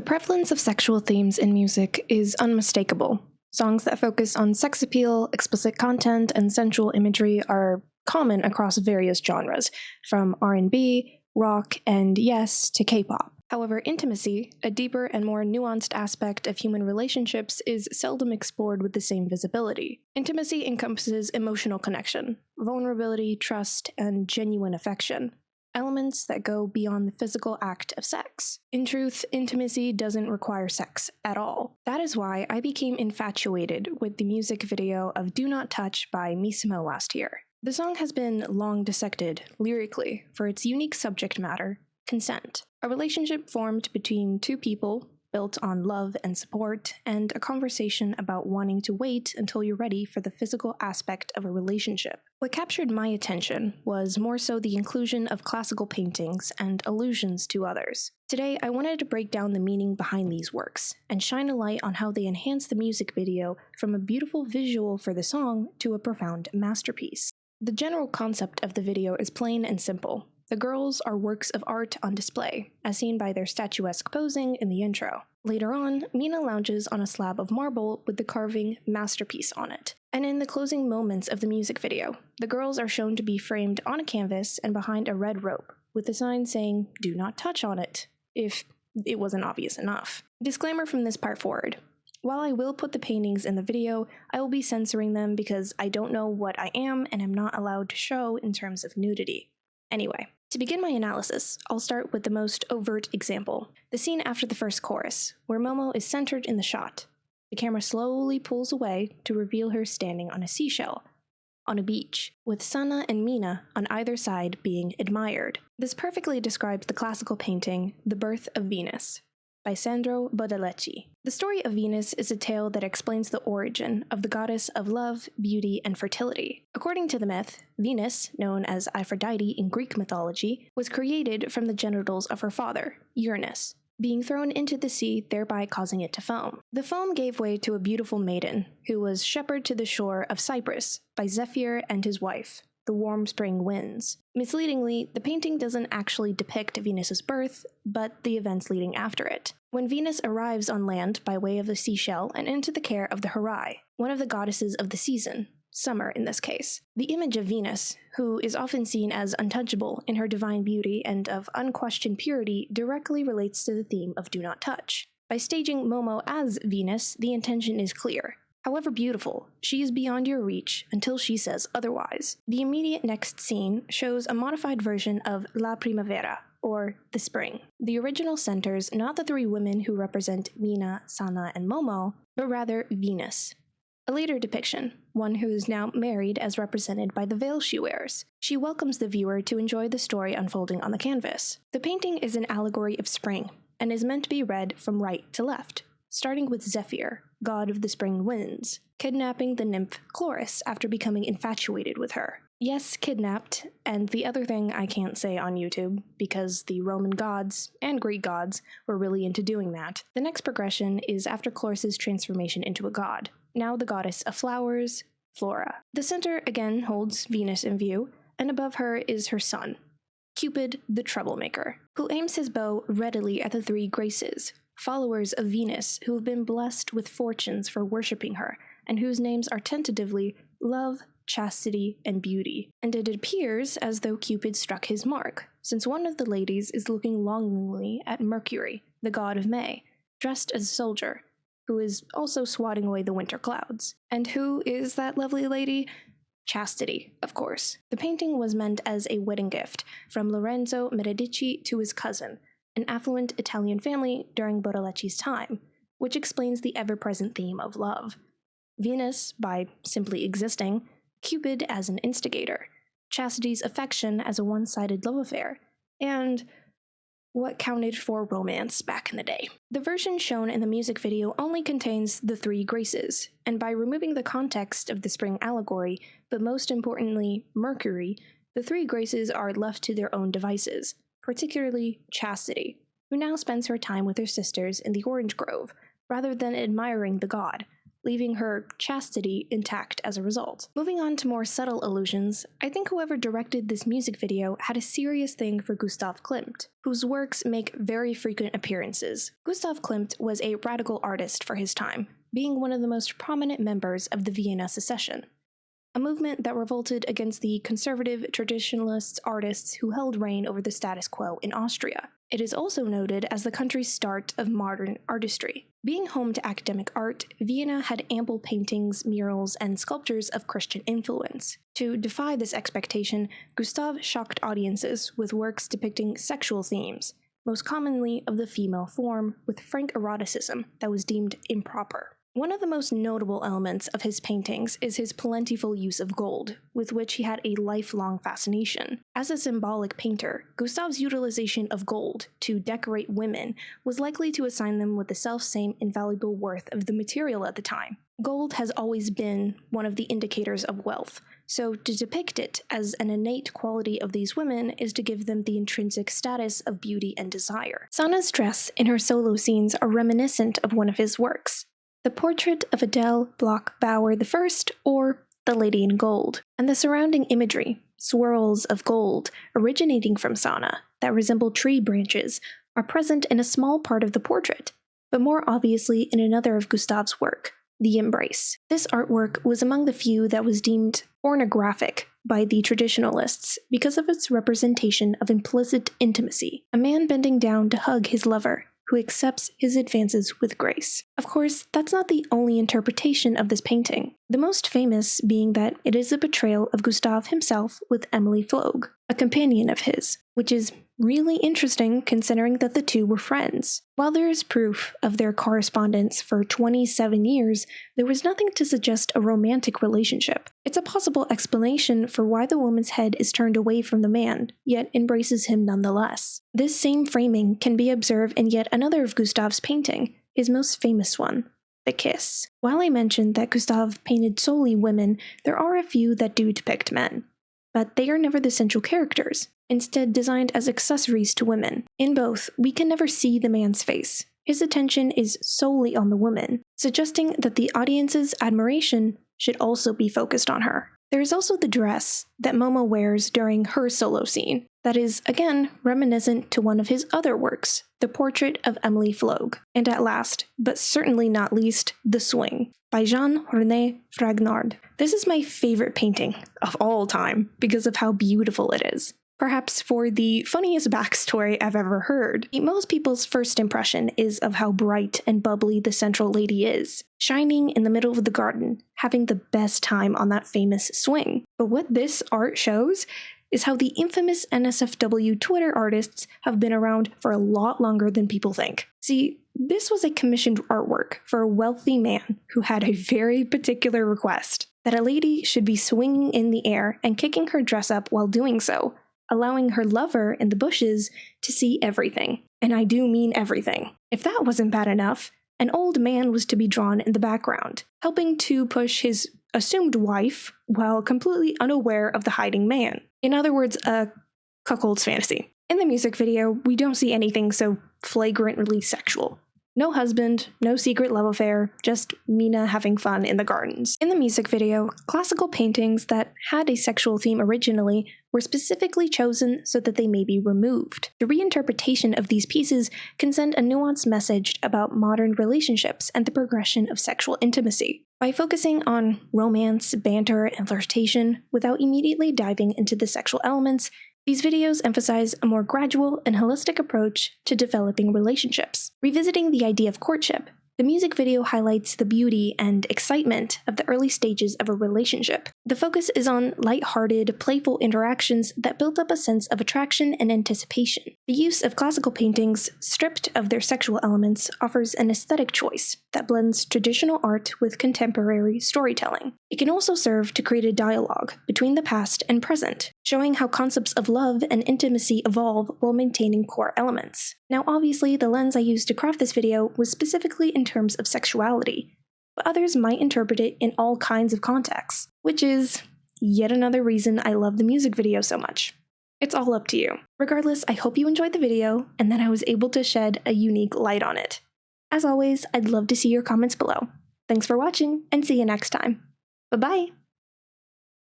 prevalence of sexual themes in music is unmistakable. Songs that focus on sex appeal, explicit content, and sensual imagery are common across various genres, from R&B, rock, and yes, to K-pop. However, intimacy, a deeper and more nuanced aspect of human relationships, is seldom explored with the same visibility. Intimacy encompasses emotional connection, vulnerability, trust, and genuine affection. Elements that go beyond the physical act of sex. In truth, intimacy doesn't require sex at all. That is why I became infatuated with the music video of Do Not Touch by Missimo last year. The song has been long dissected, lyrically, for its unique subject matter, consent. A relationship formed between two people, built on love and support, and a conversation about wanting to wait until you're ready for the physical aspect of a relationship. What captured my attention was more so the inclusion of classical paintings and allusions to others. Today, I wanted to break down the meaning behind these works, and shine a light on how they enhance the music video from a beautiful visual for the song to a profound masterpiece. The general concept of the video is plain and simple. The girls are works of art on display, as seen by their statuesque posing in the intro. Later on, Mina lounges on a slab of marble with the carving masterpiece on it. And in the closing moments of the music video, the girls are shown to be framed on a canvas and behind a red rope, with a sign saying, "Do not touch on it," if it wasn't obvious enough. Disclaimer from this part forward. While I will put the paintings in the video, I will be censoring them because I don't know what I am and am not allowed to show in terms of nudity. Anyway, to begin my analysis, I'll start with the most overt example, the scene after the first chorus, where Momo is centered in the shot. The camera slowly pulls away to reveal her standing on a seashell, on a beach, with Sana and Mina on either side being admired. This perfectly describes the classical painting The Birth of Venus, by Sandro Botticelli. The story of Venus is a tale that explains the origin of the goddess of love, beauty, and fertility. According to the myth, Venus, known as Aphrodite in Greek mythology, was created from the genitals of her father, Uranus, being thrown into the sea, thereby causing it to foam. The foam gave way to a beautiful maiden, who was shepherded to the shore of Cyprus by Zephyr and his wife, the warm spring winds. Misleadingly, the painting doesn't actually depict Venus's birth, but the events leading after it. When Venus arrives on land by way of the seashell and into the care of the Horai, one of the goddesses of the season, summer in this case. The image of Venus, who is often seen as untouchable in her divine beauty and of unquestioned purity, directly relates to the theme of Do Not Touch. By staging Momo as Venus, the intention is clear. However beautiful, she is beyond your reach until she says otherwise. The immediate next scene shows a modified version of La Primavera, or the spring. The original centers not the three women who represent Mina, Sana, and Momo, but rather Venus. A later depiction, one who is now married as represented by the veil she wears. She welcomes the viewer to enjoy the story unfolding on the canvas. The painting is an allegory of spring, and is meant to be read from right to left, starting with Zephyr, god of the spring winds, kidnapping the nymph Chloris after becoming infatuated with her. Yes, kidnapped, and the other thing I can't say on YouTube, because the Roman gods and Greek gods were really into doing that. The next progression is after Chloris' transformation into a god, now the goddess of flowers, Flora. The center again holds Venus in view, and above her is her son, Cupid the troublemaker, who aims his bow readily at the three Graces, followers of Venus who have been blessed with fortunes for worshipping her, and whose names are tentatively love, chastity, and beauty. And it appears as though Cupid struck his mark, since one of the ladies is looking longingly at Mercury, the god of May, dressed as a soldier, who is also swatting away the winter clouds. And who is that lovely lady? Chastity, of course. The painting was meant as a wedding gift from Lorenzo Medici to his cousin, an affluent Italian family during Botticelli's time, which explains the ever-present theme of love. Venus, by simply existing, Cupid as an instigator, Chastity's affection as a one-sided love affair, and what counted for romance back in the day. The version shown in the music video only contains the three Graces, and by removing the context of the spring allegory, but most importantly, Mercury, the three Graces are left to their own devices, particularly Chastity, who now spends her time with her sisters in the orange grove, rather than admiring the god, leaving her chastity intact as a result. Moving on to more subtle allusions, I think whoever directed this music video had a serious thing for Gustav Klimt, whose works make very frequent appearances. Gustav Klimt was a radical artist for his time, being one of the most prominent members of the Vienna Secession, a movement that revolted against the conservative traditionalist artists who held reign over the status quo in Austria. It is also noted as the country's start of modern artistry. Being home to academic art, Vienna had ample paintings, murals, and sculptures of Christian influence. To defy this expectation, Gustav shocked audiences with works depicting sexual themes, most commonly of the female form, with frank eroticism that was deemed improper. One of the most notable elements of his paintings is his plentiful use of gold, with which he had a lifelong fascination. As a symbolic painter, Gustav's utilization of gold to decorate women was likely to assign them with the self-same invaluable worth of the material at the time. Gold has always been one of the indicators of wealth, so to depict it as an innate quality of these women is to give them the intrinsic status of beauty and desire. Sanna's dress in her solo scenes are reminiscent of one of his works, the portrait of Adele Bloch-Bauer I, or The Lady in Gold, and the surrounding imagery, swirls of gold originating from Sanna that resemble tree branches, are present in a small part of the portrait, but more obviously in another of Gustav's work, The Embrace. This artwork was among the few that was deemed pornographic by the traditionalists because of its representation of implicit intimacy, a man bending down to hug his lover, who accepts his advances with grace. Of course, that's not the only interpretation of this painting, the most famous being that it is a portrayal of Gustav himself with Emily Floeg, a companion of his, which is really interesting considering that the two were friends. While there is proof of their correspondence for 27 years, there was nothing to suggest a romantic relationship. It's a possible explanation for why the woman's head is turned away from the man, yet embraces him nonetheless. This same framing can be observed in yet another of Gustav's painting, his most famous one, The Kiss. While I mentioned that Gustav painted solely women, there are a few that do depict men, but they are never the central characters, instead designed as accessories to women. In both, we can never see the man's face. His attention is solely on the woman, suggesting that the audience's admiration should also be focused on her. There is also the dress that Momo wears during her solo scene, that is, again, reminiscent to one of his other works, the portrait of Emily Floeg. And at last, but certainly not least, The Swing, by Jean-René Fragonard. This is my favorite painting of all time because of how beautiful it is. Perhaps for the funniest backstory I've ever heard, most people's first impression is of how bright and bubbly the central lady is, shining in the middle of the garden, having the best time on that famous swing. But what this art shows is how the infamous NSFW Twitter artists have been around for a lot longer than people think. See, this was a commissioned artwork for a wealthy man who had a very particular request, that a lady should be swinging in the air and kicking her dress up while doing so, allowing her lover in the bushes to see everything. And I do mean everything. If that wasn't bad enough, an old man was to be drawn in the background, helping to push his assumed wife while completely unaware of the hiding man. In other words, a cuckold's fantasy. In the music video, we don't see anything so flagrantly sexual. No husband, no secret love affair, just Mina having fun in the gardens. In the music video, classical paintings that had a sexual theme originally were specifically chosen so that they may be removed. The reinterpretation of these pieces can send a nuanced message about modern relationships and the progression of sexual intimacy. By focusing on romance, banter, and flirtation without immediately diving into the sexual elements, these videos emphasize a more gradual and holistic approach to developing relationships. Revisiting the idea of courtship, the music video highlights the beauty and excitement of the early stages of a relationship. The focus is on light-hearted, playful interactions that build up a sense of attraction and anticipation. The use of classical paintings, stripped of their sexual elements, offers an aesthetic choice that blends traditional art with contemporary storytelling. It can also serve to create a dialogue between the past and present, showing how concepts of love and intimacy evolve while maintaining core elements. Now, obviously, the lens I used to craft this video was specifically in terms of sexuality, but others might interpret it in all kinds of contexts, which is yet another reason I love the music video so much. It's all up to you. Regardless, I hope you enjoyed the video and that I was able to shed a unique light on it. As always, I'd love to see your comments below. Thanks for watching, and see you next time. Bye-bye!